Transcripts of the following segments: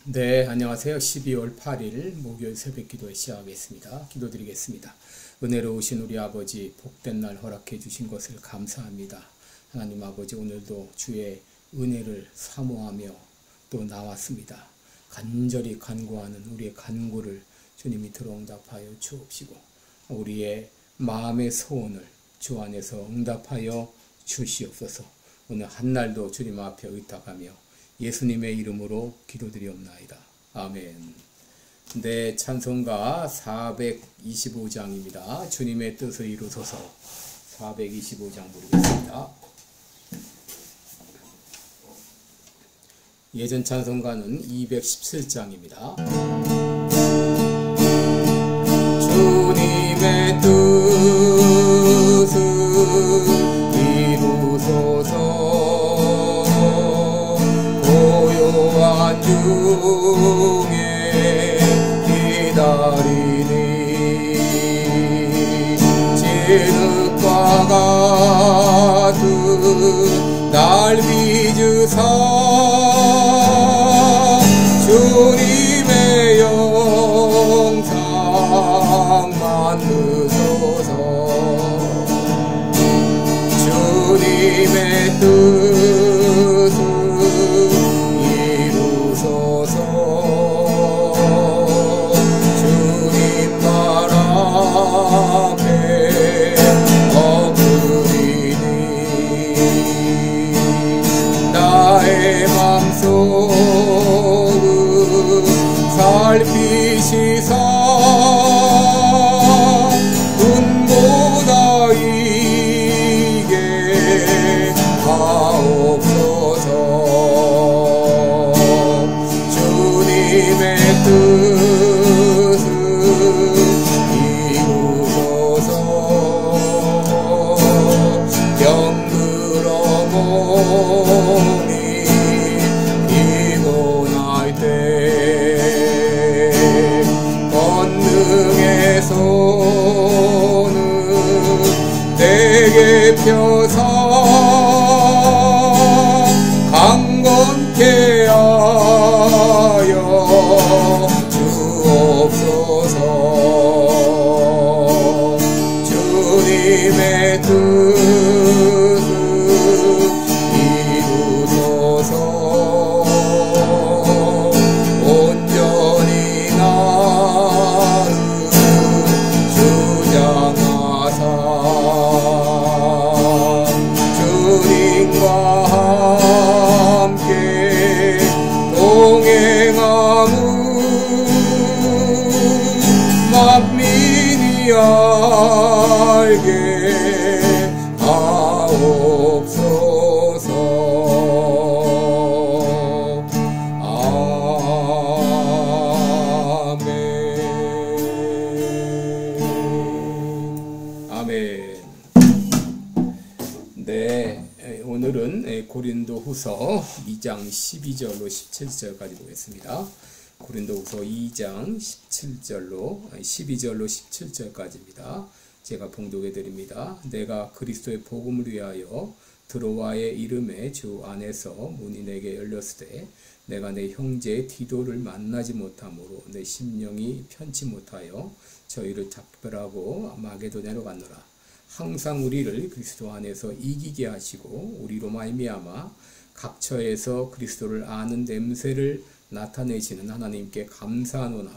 네, 안녕하세요. 12월 8일 목요일 새벽 기도 시작하겠습니다. 기도드리겠습니다. 은혜로우신 우리 아버지, 복된 날 허락해 주신 것을 감사합니다. 하나님 아버지, 오늘도 주의 은혜를 사모하며 또 나왔습니다. 간절히 간구하는 우리의 간구를 주님이 들어응답하여 주옵시고, 우리의 마음의 소원을 주 안에서 응답하여 주시옵소서. 오늘 한날도 주님 앞에 의탁하며 예수님의 이름으로 기도드리옵나이다. 아멘. 네, 찬송가 425장입니다. 주님의 뜻을 이루소서. 425장 부르겠습니다. 예전 찬송가는 217장입니다. 주님의 뜻을 이루소서. 고요한 중에 기다리니 진흙과 같은 날 빚으사 주님의 영상 만드소서. 주님의 뜻을 이루소서. 주님 말 앞에 엎드리니 나의 맘속을 살피시사 눈보다 이게 하옵소서. 주님의 뜻을 이루소서. 병들어 몸이 피곤할 때 권능의 손을 내게 펴서 강건케 하여 주옵소서. 주님의 뜻을 이루소서. 온전히 나를 주장하사 주님과 함께 동행함을 만민이 알게 하옵소서. 아멘. 아멘. 네, 오늘은 고린도후서 2장 12절로 17절까지 보겠습니다. 고린도후서 2장 12절로 17절까지입니다. 제가 봉독해 드립니다. 내가 그리스도의 복음을 위하여 드로아의 이름에 주 안에서 문이 내게 열렸으되 내가 내 형제 디도를 만나지 못함으로 내 심령이 편치 못하여 저희를 작별하고 마게도냐로 갔노라. 항상 우리를 그리스도 안에서 이기게 하시고 우리로 말미암아 각처에서 그리스도를 아는 냄새를 나타내시는 하나님께 감사하노나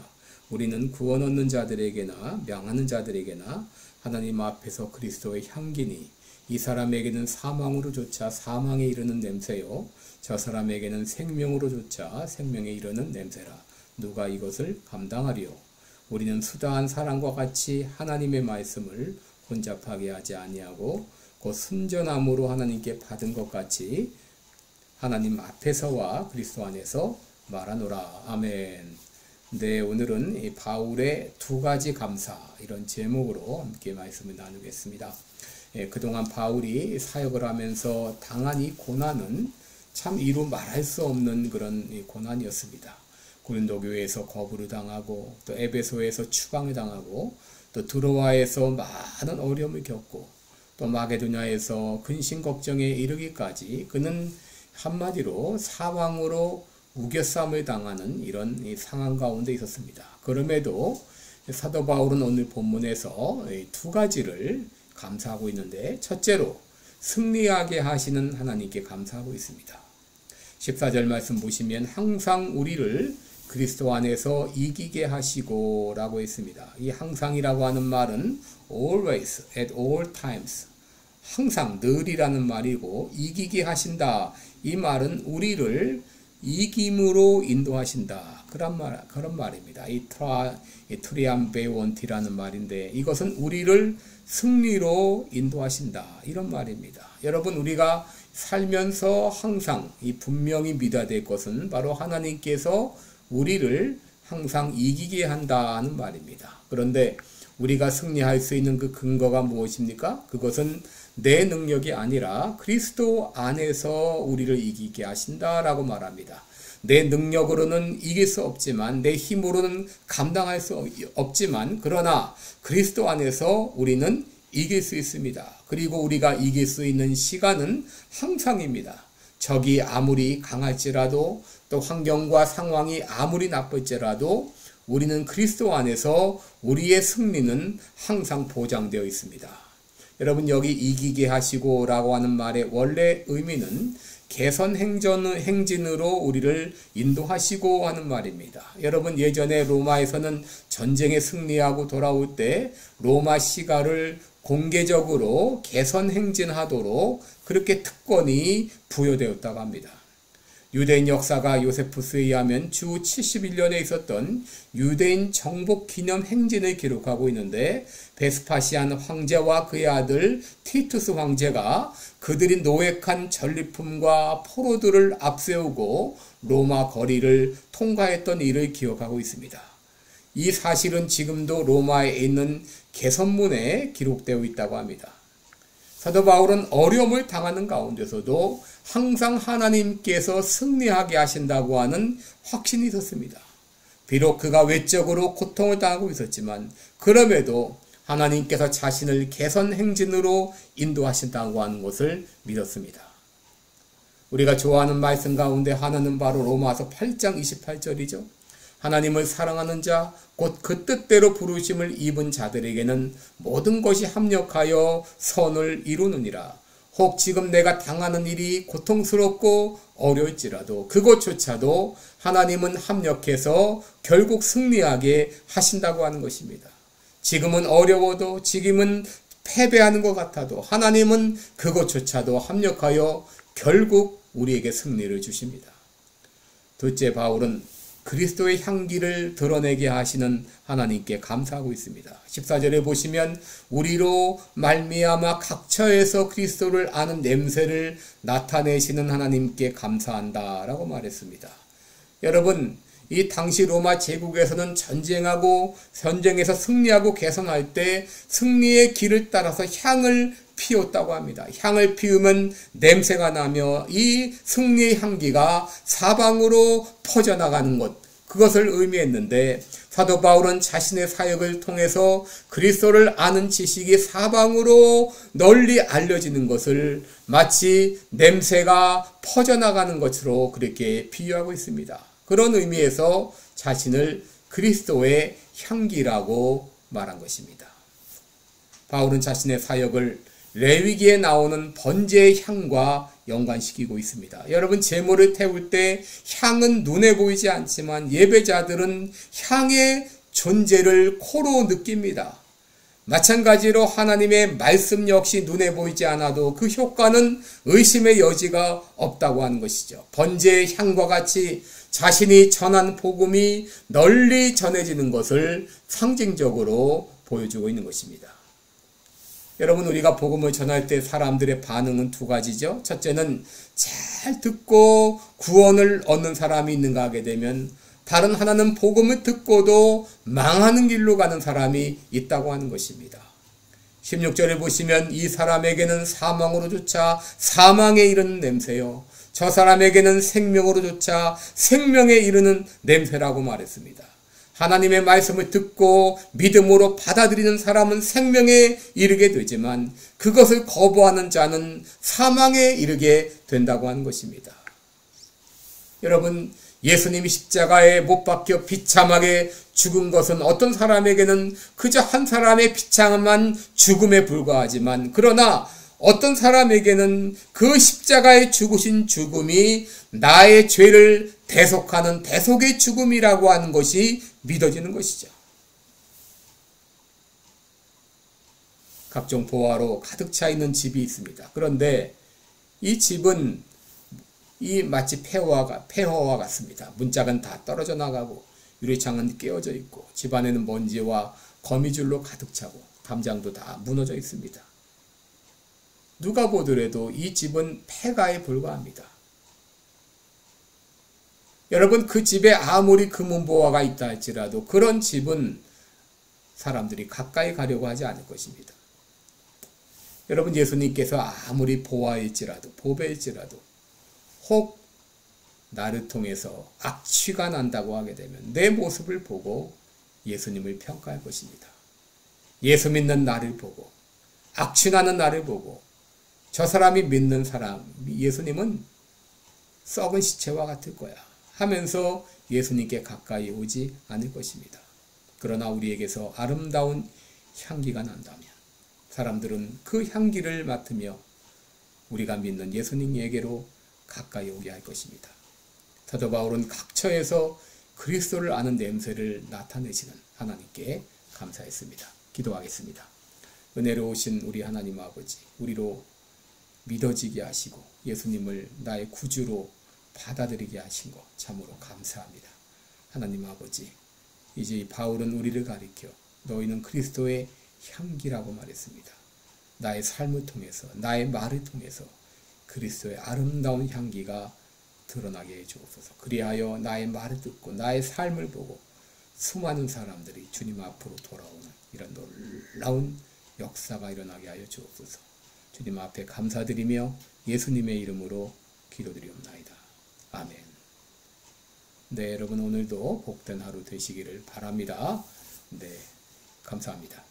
우리는 구원 얻는 자들에게나 명하는 자들에게나 하나님 앞에서 그리스도의 향기니 이 사람에게는 사망으로조차 사망에 이르는 냄새요 저 사람에게는 생명으로조차 생명에 이르는 냄새라. 누가 이것을 감당하리요? 우리는 수다한 사람과 같이 하나님의 말씀을 혼잡하게 하지 아니하고 곧 순전함으로 하나님께 받은 것 같이 하나님 앞에서와 그리스도 안에서 말하노라. 아멘. 네, 오늘은 이 바울의 두 가지 감사 이런 제목으로 함께 말씀을 나누겠습니다. 그동안 바울이 사역을 하면서 당한 이 고난은 참 이루 말할 수 없는 그런 고난이었습니다. 고린도 교회에서 거부를 당하고 또 에베소에서 추방을 당하고 또 드로아에서 많은 어려움을 겪고 또 마게도냐에서 근심 걱정에 이르기까지 그는 한마디로 사방으로 우겨쌈을 당하는 이런 상황 가운데 있었습니다. 그럼에도 사도 바울은 오늘 본문에서 두 가지를 감사하고 있는데, 첫째로 승리하게 하시는 하나님께 감사하고 있습니다. 14절 말씀 보시면 항상 우리를 그리스도 안에서 이기게 하시고 라고 했습니다. 이 항상이라고 하는 말은 always, at all times, 항상, 늘이라는 말이고, 이기게 하신다, 이 말은 우리를 이김으로 인도하신다, 그런 말입니다. 이 트리암베원티라는 말인데, 이것은 우리를 승리로 인도하신다, 이런 말입니다. 여러분, 우리가 살면서 항상 이 분명히 믿어야 될 것은 바로 하나님께서 우리를 항상 이기게 한다는 말입니다. 그런데 우리가 승리할 수 있는 그 근거가 무엇입니까? 그것은 내 능력이 아니라 그리스도 안에서 우리를 이기게 하신다라고 말합니다. 내 능력으로는 이길 수 없지만, 내 힘으로는 감당할 수 없지만, 그러나 그리스도 안에서 우리는 이길 수 있습니다. 그리고 우리가 이길 수 있는 시간은 항상입니다. 적이 아무리 강할지라도, 또 환경과 상황이 아무리 나쁠지라도 우리는 그리스도 안에서 우리의 승리는 항상 보장되어 있습니다. 여러분, 여기 이기게 하시고 라고 하는 말의 원래 의미는 개선 행진으로 우리를 인도하시고 하는 말입니다. 여러분, 예전에 로마에서는 전쟁에 승리하고 돌아올 때 로마 시가를 공개적으로 개선 행진하도록 그렇게 특권이 부여되었다고 합니다. 유대인 역사가 요세푸스에 의하면 주 71년에 있었던 유대인 정복 기념 행진을 기록하고 있는데, 베스파시안 황제와 그의 아들 티투스 황제가 그들이 노획한 전리품과 포로들을 앞세우고 로마 거리를 통과했던 일을 기억하고 있습니다. 이 사실은 지금도 로마에 있는 개선문에 기록되어 있다고 합니다. 사도 바울은 어려움을 당하는 가운데서도 항상 하나님께서 승리하게 하신다고 하는 확신이 있었습니다. 비록 그가 외적으로 고통을 당하고 있었지만, 그럼에도 하나님께서 자신을 개선 행진으로 인도하신다고 하는 것을 믿었습니다. 우리가 좋아하는 말씀 가운데 하나는 바로 로마서 8장 28절이죠. 하나님을 사랑하는 자, 곧 그 뜻대로 부르심을 입은 자들에게는 모든 것이 합력하여 선을 이루느니라. 혹 지금 내가 당하는 일이 고통스럽고 어려울지라도 그것조차도 하나님은 합력해서 결국 승리하게 하신다고 하는 것입니다. 지금은 어려워도, 지금은 패배하는 것 같아도 하나님은 그것조차도 합력하여 결국 우리에게 승리를 주십니다. 둘째, 바울은 그리스도의 향기를 드러내게 하시는 하나님께 감사하고 있습니다. 14절에 보시면 우리로 말미암아 각처에서 그리스도를 아는 냄새를 나타내시는 하나님께 감사한다라고 말했습니다. 여러분, 이 당시 로마 제국에서는 전쟁에서 승리하고 개선할 때 승리의 길을 따라서 향을 피웠다고 합니다. 향을 피우면 냄새가 나며 이 승리의 향기가 사방으로 퍼져나가는 것, 그것을 의미했는데, 사도 바울은 자신의 사역을 통해서 그리스도를 아는 지식이 사방으로 널리 알려지는 것을 마치 냄새가 퍼져나가는 것으로 그렇게 비유하고 있습니다. 그런 의미에서 자신을 그리스도의 향기라고 말한 것입니다. 바울은 자신의 사역을 레위기에 나오는 번제의 향과 연관시키고 있습니다. 여러분, 제물을 태울 때 향은 눈에 보이지 않지만 예배자들은 향의 존재를 코로 느낍니다. 마찬가지로 하나님의 말씀 역시 눈에 보이지 않아도 그 효과는 의심의 여지가 없다고 하는 것이죠. 번제의 향과 같이 자신이 전한 복음이 널리 전해지는 것을 상징적으로 보여주고 있는 것입니다. 여러분, 우리가 복음을 전할 때 사람들의 반응은 두 가지죠. 첫째는 잘 듣고 구원을 얻는 사람이 있는가 하게 되면, 다른 하나는 복음을 듣고도 망하는 길로 가는 사람이 있다고 하는 것입니다. 16절에 보시면 이 사람에게는 사망으로 쫓아 사망에 이르는 냄새요, 저 사람에게는 생명으로 쫓아 생명에 이르는 냄새라고 말했습니다. 하나님의 말씀을 듣고 믿음으로 받아들이는 사람은 생명에 이르게 되지만, 그것을 거부하는 자는 사망에 이르게 된다고 하는 것입니다. 여러분, 예수님이 십자가에 못 박혀 비참하게 죽은 것은 어떤 사람에게는 그저 한 사람의 비참한 죽음에 불과하지만, 그러나 어떤 사람에게는 그 십자가에 죽으신 죽음이 나의 죄를 대속하는 대속의 죽음이라고 하는 것이 믿어지는 것이죠. 각종 보화로 가득 차 있는 집이 있습니다. 그런데 이 집은 마치 폐허와 같습니다. 문짝은 다 떨어져 나가고 유리창은 깨어져 있고 집안에는 먼지와 거미줄로 가득 차고 담장도 다 무너져 있습니다. 누가 보더라도 이 집은 폐가에 불과합니다. 여러분, 그 집에 아무리 금은보화가 있다 할지라도 그런 집은 사람들이 가까이 가려고 하지 않을 것입니다. 여러분, 예수님께서 아무리 보화일지라도 보배일지라도 혹 나를 통해서 악취가 난다고 하게 되면 내 모습을 보고 예수님을 평가할 것입니다. 예수 믿는 나를 보고 악취나는 나를 보고 저 사람이 믿는 사람, 예수님은 썩은 시체와 같을 거야 하면서 예수님께 가까이 오지 않을 것입니다. 그러나 우리에게서 아름다운 향기가 난다면 사람들은 그 향기를 맡으며 우리가 믿는 예수님에게로 가까이 오게 할 것입니다. 사도 바울은 각처에서 그리스도를 아는 냄새를 나타내시는 하나님께 감사했습니다. 기도하겠습니다. 은혜로우신 우리 하나님 아버지, 우리로 믿어지게 하시고 예수님을 나의 구주로 받아들이게 하신 것 참으로 감사합니다. 하나님 아버지, 이제 바울은 우리를 가리켜 너희는 그리스도의 향기라고 말했습니다. 나의 삶을 통해서, 나의 말을 통해서 그리스도의 아름다운 향기가 드러나게 해주옵소서. 그리하여 나의 말을 듣고 나의 삶을 보고 수많은 사람들이 주님 앞으로 돌아오는 이런 놀라운 역사가 일어나게 하여 주옵소서. 주님 앞에 감사드리며 예수님의 이름으로 기도드리옵나이다. 아멘. 네, 여러분 오늘도 복된 하루 되시기를 바랍니다. 네, 감사합니다.